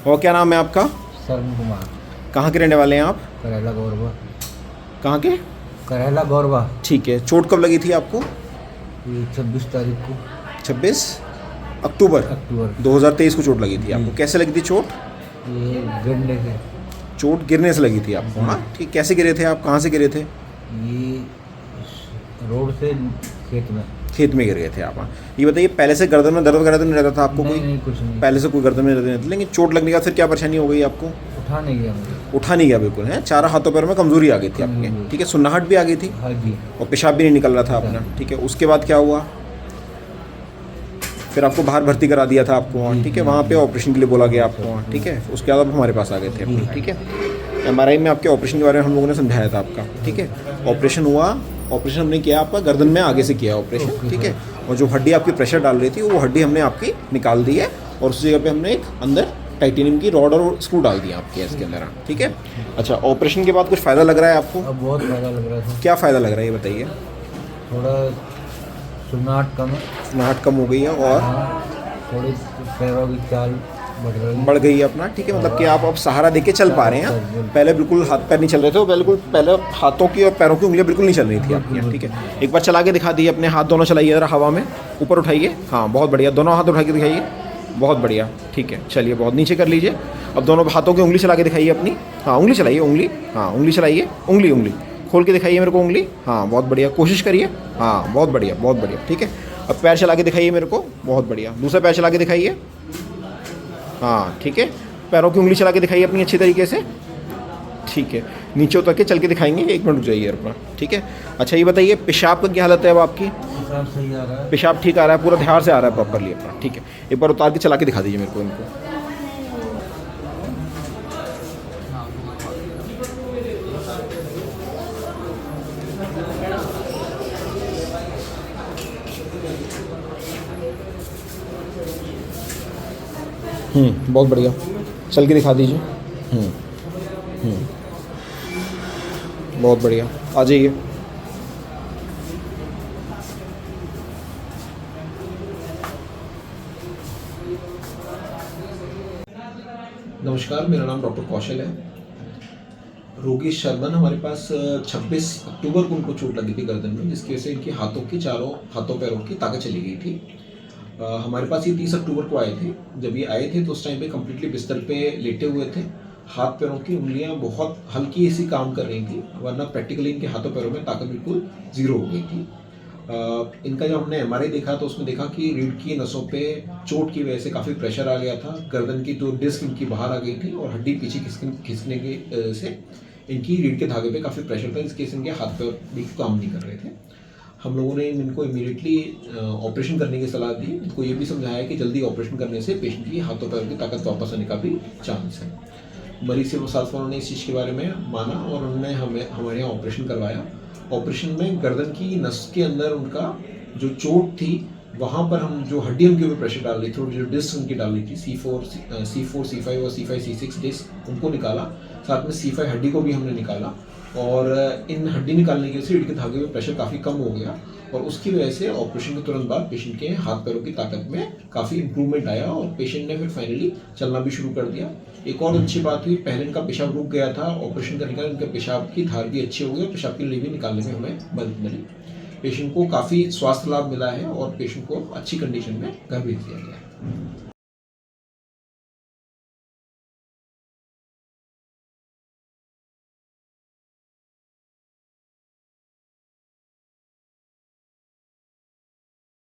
और क्या नाम है आपका? शरण कुमार। कहाँ के रहने वाले हैं आप? करेला गौरवा। कहाँ के? करेला गौरवा। ठीक है, चोट कब लगी थी आपको? ये 26 तारीख को। 26 अक्टूबर अक्टूबर 2023 को चोट लगी थी आपको। जी। कैसे लगी थी चोट? ये गिरने से। चोट गिरने से लगी थी आपको? हाँ ठीक। कैसे गिरे थे आप? कहाँ से गिरे थे? ये रोड से खेत में। खेत में गिर गए थे आप? हाँ। ये बताइए, पहले से गर्दन में दर्द वगैरह तो नहीं रहता था आपको? नहीं, कोई नहीं कुछ नहीं। पहले से कोई गर्दन में दर्द नहीं रहता, लेकिन चोट लगने के बाद फिर क्या परेशानी हो गई आपको? उठा नहीं गया मुझे। उठा नहीं गया बिल्कुल है? चारों हाथों पैरों में कमजोरी आ गई थी आपके? ठीक है, सुन्नाहट भी आ गई थी हाँ जी। और पेशाब भी नहीं निकल रहा था अपना? ठीक है, उसके बाद क्या हुआ? फिर आपको बाहर भर्ती करा दिया था आपको वहाँ? ठीक है, वहाँ पे ऑपरेशन के लिए बोला गया आपको वहाँ? ठीक है, उसके बाद आप हमारे पास आ गए थे अपने? ठीक है, एमआरआई में आपके ऑपरेशन के बारे में हम लोगों ने समझाया था आपका। ठीक है, ऑपरेशन हुआ। ऑपरेशन हमने किया आपका गर्दन में आगे से किया ऑपरेशन। ठीक है, और जो हड्डी आपकी प्रेशर डाल रही थी वो हड्डी हमने आपकी निकाल दी है और उस जगह पे हमने एक अंदर टाइटेनियम की रॉड और स्क्रू डाल दिया आपके इसके अंदर। ठीक है, अच्छा, ऑपरेशन के बाद कुछ फ़ायदा लग रहा है आपको? अब बहुत फ़ायदा लग रहा था। क्या फ़ायदा लग रहा है ये बताइए? थोड़ा सुन्नाहट कम है। सुन्नाहट कम हो गई है और थोड़ी पैरों की चाल बढ़ गई है अपना? ठीक है, मतलब कि आप अब सहारा देके चल पा रहे हैं। पहले बिल्कुल हाथ पैर नहीं चल रहे थे, बिल्कुल पहले हाथों की और पैरों की उंगलियां बिल्कुल नहीं चल रही थी आपकी। ठीक है, एक बार चला के दिखा दीजिए, अपने हाथ दोनों चलाइए ज़रा हवा में, ऊपर उठाइए। हाँ बहुत बढ़िया, दोनों हाथ उठा के दिखाइए। बहुत बढ़िया, ठीक है, चलिए बहुत नीचे कर लीजिए। अब दोनों हाथों की उंगली चला के दिखाइए अपनी। हाँ उंगली चलाइए, उंगली। हाँ उंगली चलाइए, उंगली उंगली खोल के दिखाइए मेरे को उंगली। हाँ बहुत बढ़िया, कोशिश करिए। हाँ बहुत बढ़िया, बहुत बढ़िया। ठीक है, अब पैर चला के दिखाइए मेरे को। बहुत बढ़िया, दूसरा पैर चला के दिखाइए। हाँ ठीक है, पैरों की उंगली चला के दिखाइए अपनी अच्छी तरीके से। ठीक है, नीचे उतर के चल के दिखाएंगे, 1 मिनट रुक जाइए अपना। ठीक है, अच्छा ये बताइए, पेशाब का क्या हालत है अब आपकी? पेशाब सही आ रहा है। पेशाब ठीक आ रहा है, पूरा ध्यान से आ रहा है प्रॉपरली अपना? ठीक है, एक बार उतार के चला के दिखा दीजिए मेरे को इनको। बहुत बढ़िया, चल के दिखा दीजिए। बहुत बढ़िया, आ जाइए। नमस्कार, मेरा नाम डॉक्टर कौशल है। रोगी शर्मन हमारे पास 26 अक्टूबर को उनको चोट लगी थी गर्दन में, जिसकी वजह से इनकी हाथों की चारों हाथों पैरों की ताकत चली गई थी। हमारे पास ये 30 अक्टूबर को आए थे। जब ये आए थे तो उस टाइम पे कम्प्लीटली बिस्तर पे लेटे हुए थे। हाथ पैरों की उंगलियां बहुत हल्की सी काम कर रही थी, वरना प्रैक्टिकली इनके हाथों पैरों में ताकत बिल्कुल ज़ीरो हो गई थी। इनका जब हमने एमआरआई देखा तो उसमें देखा कि रीढ़ की नसों पे चोट की वजह से काफ़ी प्रेशर आ गया था। गर्दन की जो डिस्क इनकी बाहर आ गई थी और हड्डी पीछे खिसकने की से इनकी रीढ़ के धागे पे काफ़ी प्रेशर था, जिसके इनके हाथ पैर बिल्कुल काम नहीं कर रहे थे। हम लोगों ने इनको इमीडिएटली ऑपरेशन करने की सलाह दी। इनको ये भी समझाया कि जल्दी ऑपरेशन करने से पेशेंट की हाथों पैरों की ताकत वापस आने का भी चांस है। मरीज से साथ उन्होंने इस चीज़ के बारे में माना और उन्होंने हमारे यहाँ ऑपरेशन करवाया। ऑपरेशन में गर्दन की नस के अंदर उनका जो चोट थी वहाँ पर हम जो हड्डी उनके ऊपर प्रेशर डाल रही थी और जो डिस्क उनकी डाल रही थी C4, C5 और C5, C6 डिस्क उनको निकाला। साथ में C5 हड्डी को भी हमने निकाला और इन हड्डी निकालने की वजह से रीढ़ के धागे में प्रेशर काफ़ी कम हो गया और उसकी वजह से ऑपरेशन के तुरंत बाद पेशेंट के हाथ पैरों की ताकत में काफ़ी इंप्रूवमेंट आया और पेशेंट ने फिर फाइनली चलना भी शुरू कर दिया। एक और अच्छी बात हुई, पहले इनका पेशाब रुक गया था, ऑपरेशन करने के बाद इनके पेशाब की धार भी अच्छी हो गई और पेशाब की नली भी निकालने में हमें मदद मिली। पेशेंट को काफ़ी स्वास्थ्य लाभ मिला है और पेशेंट को अच्छी कंडीशन में घर भेज दिया गया है।